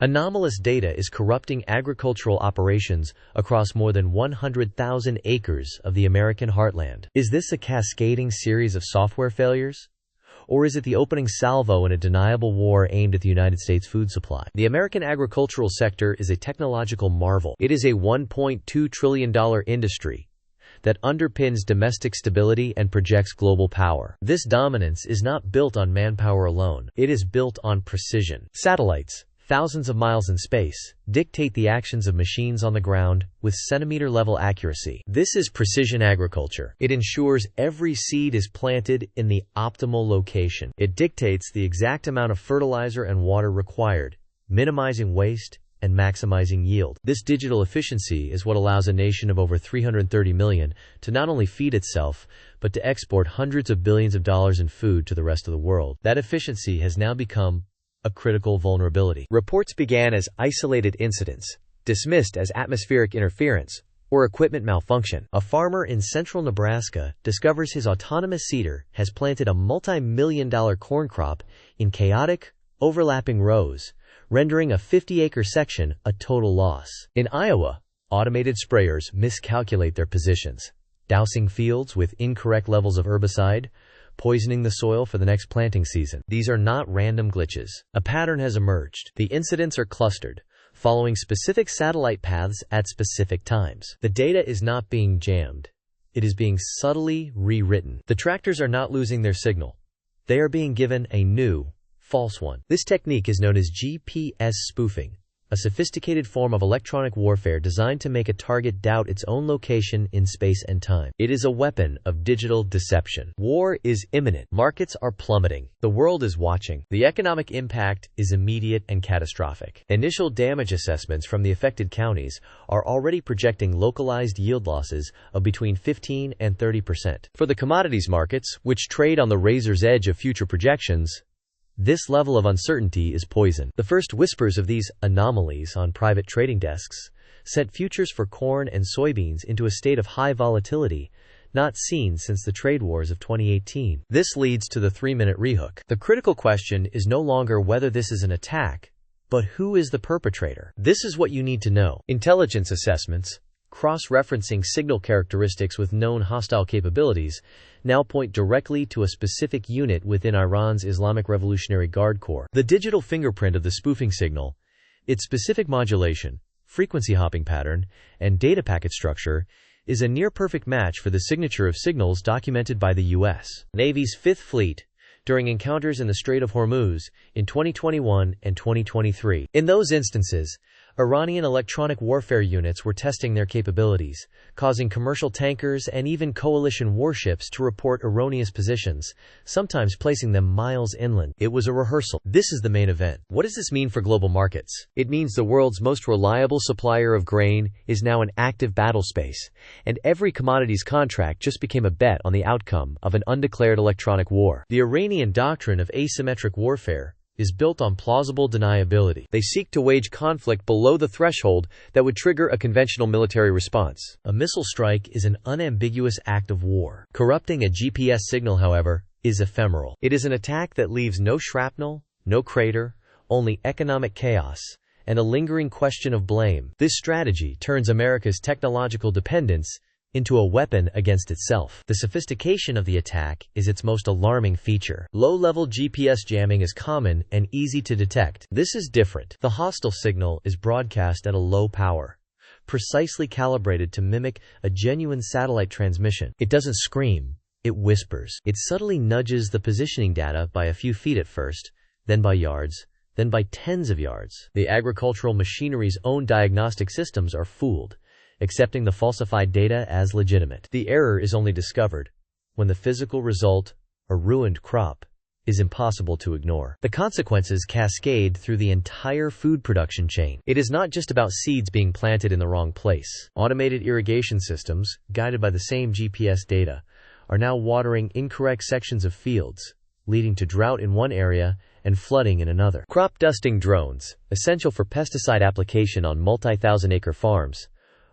Anomalous data is corrupting agricultural operations across more than 100,000 acres of the American heartland. Is this a cascading series of software failures? Or is it the opening salvo in a deniable war aimed at the United States food supply? The American agricultural sector is a technological marvel. It is a $1.2 trillion industry that underpins domestic stability and projects global power. This dominance is not built on manpower alone. It is built on precision. Satellites, thousands of miles in space, dictate the actions of machines on the ground with centimeter-level accuracy. This is precision agriculture. It ensures every seed is planted in the optimal location. It dictates the exact amount of fertilizer and water required, minimizing waste and maximizing yield. This digital efficiency is what allows a nation of over 330 million to not only feed itself, but to export hundreds of billions of dollars in food to the rest of the world. That efficiency has now become a critical vulnerability. Reports began as isolated incidents, dismissed as atmospheric interference or equipment malfunction. A farmer in central Nebraska discovers his autonomous seeder has planted a multi-million-dollar corn crop in chaotic, overlapping rows, rendering a 50-acre section a total loss. In Iowa, automated sprayers miscalculate their positions, dousing fields with incorrect levels of herbicide, poisoning the soil for the next planting season. These are not random glitches. A pattern has emerged. The incidents are clustered, following specific satellite paths at specific times. The data is not being jammed. It is being subtly rewritten. The tractors are not losing their signal. They are being given a new, false one. This technique is known as GPS spoofing, a sophisticated form of electronic warfare designed to make a target doubt its own location in space and time. It is a weapon of digital deception. War is imminent. Markets are plummeting. The world is watching. The economic impact is immediate and catastrophic. Initial damage assessments from the affected counties are already projecting localized yield losses of between 15 and 30%. For the commodities markets, which trade on the razor's edge of future projections, this level of uncertainty is poison. The first whispers of these anomalies on private trading desks sent futures for corn and soybeans into a state of high volatility, not seen since the trade wars of 2018. This leads to the 3-minute rehook. The critical question is no longer whether this is an attack, but who is the perpetrator. This is what you need to know. Intelligence assessments, cross-referencing signal characteristics with known hostile capabilities, now point directly to a specific unit within Iran's Islamic Revolutionary Guard Corps. The digital fingerprint of the spoofing signal, its specific modulation, frequency hopping pattern, and data packet structure is a near-perfect match for the signature of signals documented by the U.S. Navy's Fifth Fleet during encounters in the Strait of Hormuz in 2021 and 2023. In those instances, Iranian electronic warfare units were testing their capabilities, causing commercial tankers and even coalition warships to report erroneous positions, sometimes placing them miles inland. It was a rehearsal. This is the main event. What does this mean for global markets? It means the world's most reliable supplier of grain is now an active battle space, and every commodities contract just became a bet on the outcome of an undeclared electronic war. The Iranian doctrine of asymmetric warfare is built on plausible deniability. They seek to wage conflict below the threshold that would trigger a conventional military response. A missile strike is an unambiguous act of war. Corrupting a GPS signal, however, is ephemeral. It is an attack that leaves no shrapnel, no crater, only economic chaos, and a lingering question of blame. This strategy turns America's technological dependence into a weapon against itself. The sophistication of the attack is its most alarming feature. Low-level GPS jamming is common and easy to detect. This is different. The hostile signal is broadcast at a low power, precisely calibrated to mimic a genuine satellite transmission. It doesn't scream, it whispers. It subtly nudges the positioning data by a few feet at first, then by yards, then by tens of yards. The agricultural machinery's own diagnostic systems are fooled, accepting the falsified data as legitimate. The error is only discovered when the physical result, a ruined crop, is impossible to ignore. The consequences cascade through the entire food production chain. It is not just about seeds being planted in the wrong place. Automated irrigation systems, guided by the same GPS data, are now watering incorrect sections of fields, leading to drought in one area and flooding in another. Crop dusting drones, essential for pesticide application on multi-thousand-acre farms,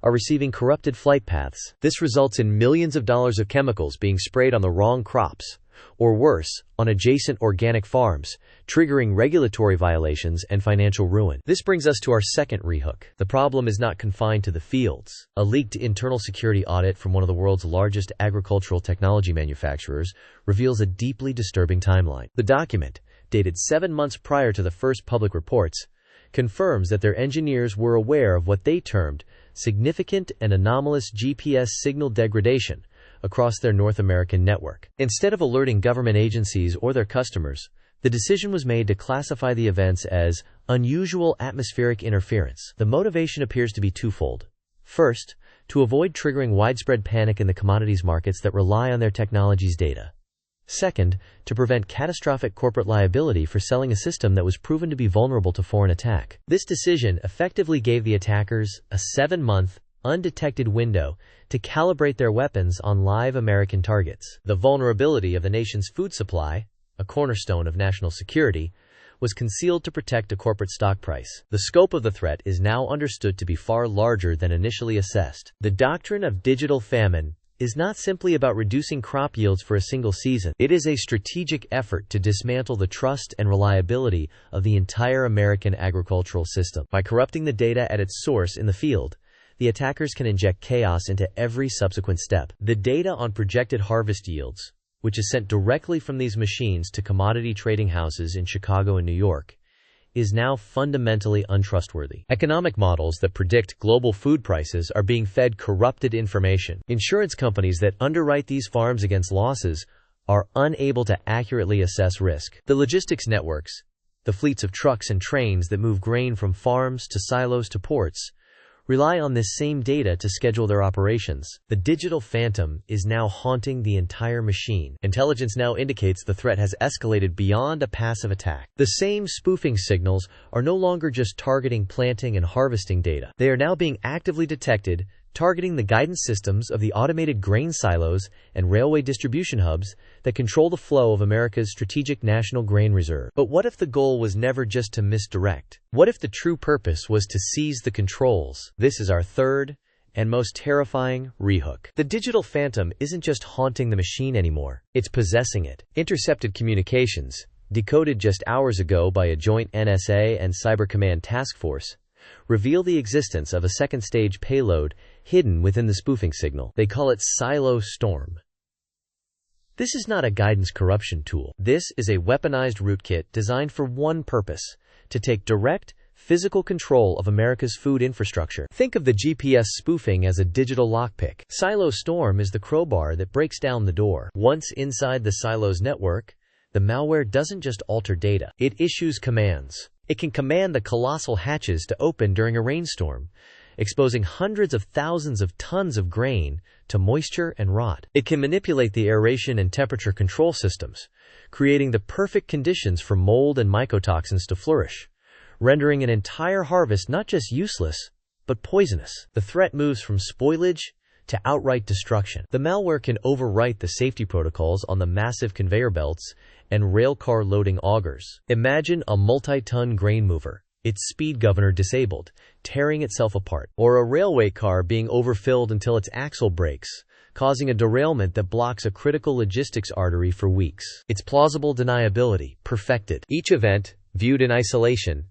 are receiving corrupted flight paths. This results in millions of dollars of chemicals being sprayed on the wrong crops, or worse, on adjacent organic farms, triggering regulatory violations and financial ruin. This brings us to our second rehook. The problem is not confined to the fields. A leaked internal security audit from one of the world's largest agricultural technology manufacturers reveals a deeply disturbing timeline. The document, dated 7 months prior to the first public reports, confirms that their engineers were aware of what they termed significant and anomalous GPS signal degradation across their North American network. Instead of alerting government agencies or their customers, the decision was made to classify the events as unusual atmospheric interference. The motivation appears to be twofold. First, to avoid triggering widespread panic in the commodities markets that rely on their technology's data. Second, to prevent catastrophic corporate liability for selling a system that was proven to be vulnerable to foreign attack. This decision effectively gave the attackers a 7-month, undetected window to calibrate their weapons on live American targets. The vulnerability of the nation's food supply, a cornerstone of national security, was concealed to protect a corporate stock price. The scope of the threat is now understood to be far larger than initially assessed. The doctrine of digital famine is not simply about reducing crop yields for a single season. It is a strategic effort to dismantle the trust and reliability of the entire American agricultural system. By corrupting the data at its source in the field, the attackers can inject chaos into every subsequent step. The data on projected harvest yields, which is sent directly from these machines to commodity trading houses in Chicago and New York, is now fundamentally untrustworthy. Economic models that predict global food prices are being fed corrupted information. Insurance companies that underwrite these farms against losses are unable to accurately assess risk. The logistics networks, the fleets of trucks and trains that move grain from farms to silos to ports, rely on this same data to schedule their operations. The digital phantom is now haunting the entire machine. Intelligence now indicates the threat has escalated beyond a passive attack. The same spoofing signals are no longer just targeting planting and harvesting data. They are now being actively detected, targeting the guidance systems of the automated grain silos and railway distribution hubs that control the flow of America's strategic national grain reserve. But what if the goal was never just to misdirect? What if the true purpose was to seize the controls? This is our third and most terrifying rehook. The digital phantom isn't just haunting the machine anymore, it's possessing it. Intercepted communications, decoded just hours ago by a joint NSA and Cyber Command task force, reveal the existence of a second-stage payload hidden within the spoofing signal. They call it Silo Storm. This is not a guidance corruption tool. This is a weaponized rootkit designed for one purpose: to take direct, physical control of America's food infrastructure. Think of the GPS spoofing as a digital lockpick. Silo Storm is the crowbar that breaks down the door. Once inside the silo's network, the malware doesn't just alter data, it issues commands. It can command the colossal hatches to open during a rainstorm, exposing hundreds of thousands of tons of grain to moisture and rot. It can manipulate the aeration and temperature control systems, creating the perfect conditions for mold and mycotoxins to flourish, rendering an entire harvest not just useless, but poisonous. The threat moves from spoilage to outright destruction. The malware can overwrite the safety protocols on the massive conveyor belts and railcar loading augers. Imagine a multi-ton grain mover, its speed governor disabled, tearing itself apart, or a railway car being overfilled until its axle breaks, causing a derailment that blocks a critical logistics artery for weeks. It's plausible deniability, perfected. Each event, viewed in isolation,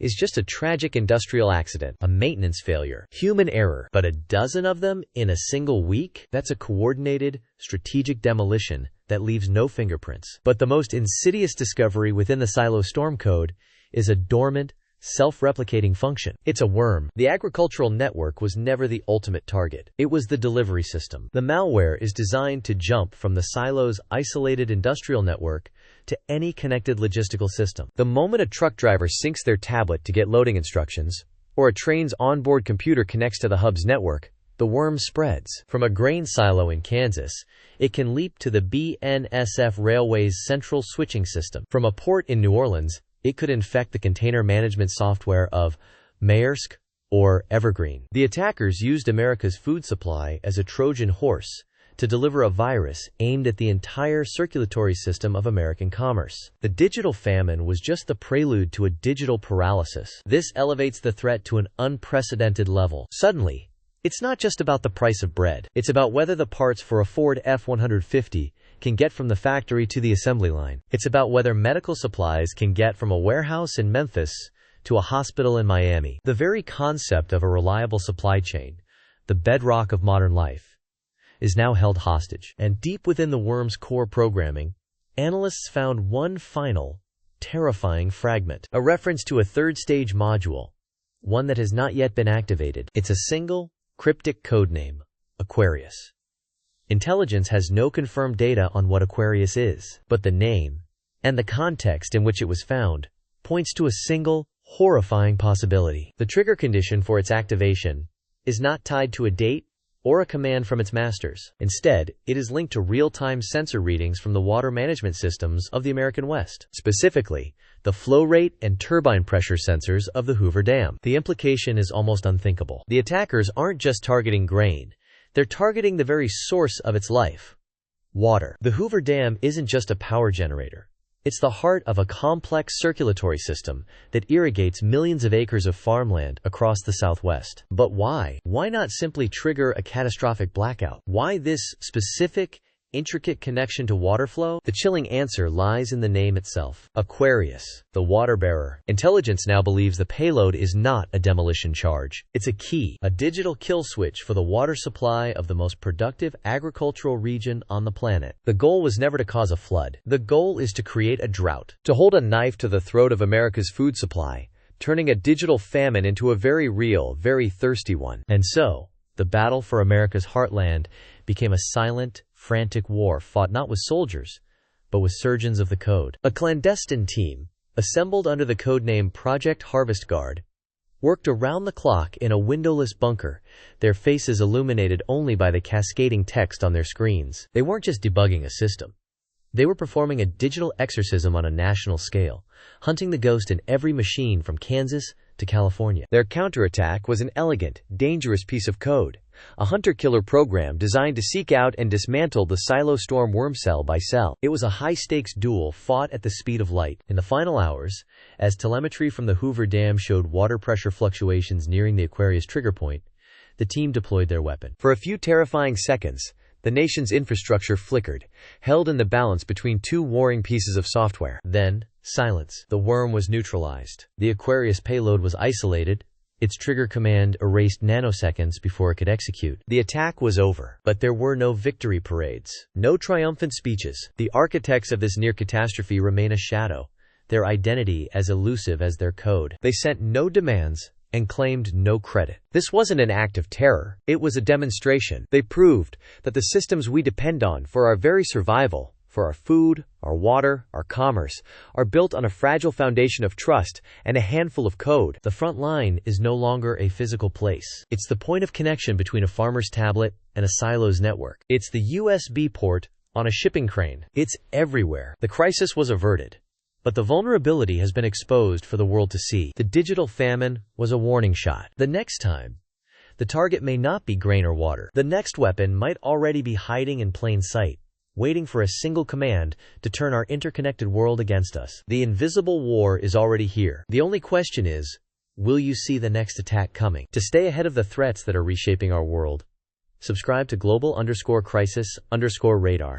is just a tragic industrial accident, a maintenance failure, human error. But a dozen of them in a single week? That's a coordinated, strategic demolition that leaves no fingerprints. But the most insidious discovery within the Silo Storm code is a dormant, self-replicating function. It's a worm. The agricultural network was never the ultimate target. It was the delivery system. The malware is designed to jump from the silo's isolated industrial network to any connected logistical system. The moment a truck driver syncs their tablet to get loading instructions, or a train's onboard computer connects to the hub's network, the worm spreads. From a grain silo in Kansas, it can leap to the BNSF Railway's central switching system. From a port in New Orleans, it could infect the container management software of Maersk or Evergreen. The attackers used America's food supply as a Trojan horse to deliver a virus aimed at the entire circulatory system of American commerce. The digital famine was just the prelude to a digital paralysis. This elevates the threat to an unprecedented level. Suddenly, it's not just about the price of bread. It's about whether the parts for a Ford F-150 can get from the factory to the assembly line. It's about whether medical supplies can get from a warehouse in Memphis to a hospital in Miami. The very concept of a reliable supply chain, the bedrock of modern life, is now held hostage. And deep within the worm's core programming, analysts found one final, terrifying fragment, a reference to a third-stage module, one that has not yet been activated. It's a single, cryptic codename, Aquarius. Intelligence has no confirmed data on what Aquarius is, but the name, and the context in which it was found, points to a single, horrifying possibility. The trigger condition for its activation is not tied to a date or a command from its masters. Instead, it is linked to real-time sensor readings from the water management systems of the American West, specifically the flow rate and turbine pressure sensors of the Hoover Dam. The implication is almost unthinkable. The attackers aren't just targeting grain, they're targeting the very source of its life, water. The Hoover Dam isn't just a power generator. It's the heart of a complex circulatory system that irrigates millions of acres of farmland across the Southwest. But why? Why not simply trigger a catastrophic blackout? Why this specific, intricate connection to water flow? The chilling answer lies in the name itself. Aquarius, the water bearer. Intelligence now believes the payload is not a demolition charge. It's a key, a digital kill switch for the water supply of the most productive agricultural region on the planet. The goal was never to cause a flood. The goal is to create a drought, to hold a knife to the throat of America's food supply, turning a digital famine into a very real, very thirsty one. And so, the battle for America's heartland became a silent, frantic war fought not with soldiers, but with surgeons of the code. A clandestine team, assembled under the codename Project Harvest Guard, worked around the clock in a windowless bunker, their faces illuminated only by the cascading text on their screens. They weren't just debugging a system. They were performing a digital exorcism on a national scale, hunting the ghost in every machine from Kansas to California. Their counterattack was an elegant, dangerous piece of code, a hunter-killer program designed to seek out and dismantle the Silo Storm worm cell by cell. It was a high-stakes duel fought at the speed of light. In the final hours, as telemetry from the Hoover Dam showed water pressure fluctuations nearing the Aquarius trigger point, the team deployed their weapon. For a few terrifying seconds, the nation's infrastructure flickered, held in the balance between two warring pieces of software. Then, silence. The worm was neutralized. The Aquarius payload was isolated, its trigger command erased nanoseconds before it could execute. The attack was over, but there were no victory parades, no triumphant speeches. The architects of this near catastrophe remain a shadow, their identity as elusive as their code. They sent no demands and claimed no credit. This wasn't an act of terror, it was a demonstration. They proved that the systems we depend on for our very survival, for our food, our water, our commerce, are built on a fragile foundation of trust and a handful of code. The front line is no longer a physical place. It's the point of connection between a farmer's tablet and a silo's network. It's the USB port on a shipping crane. It's everywhere. The crisis was averted, but the vulnerability has been exposed for the world to see. The digital famine was a warning shot. The next time, the target may not be grain or water. The next weapon might already be hiding in plain sight, waiting for a single command to turn our interconnected world against us. The invisible war is already here. The only question is, will you see the next attack coming? To stay ahead of the threats that are reshaping our world, subscribe to global_crisis_radar.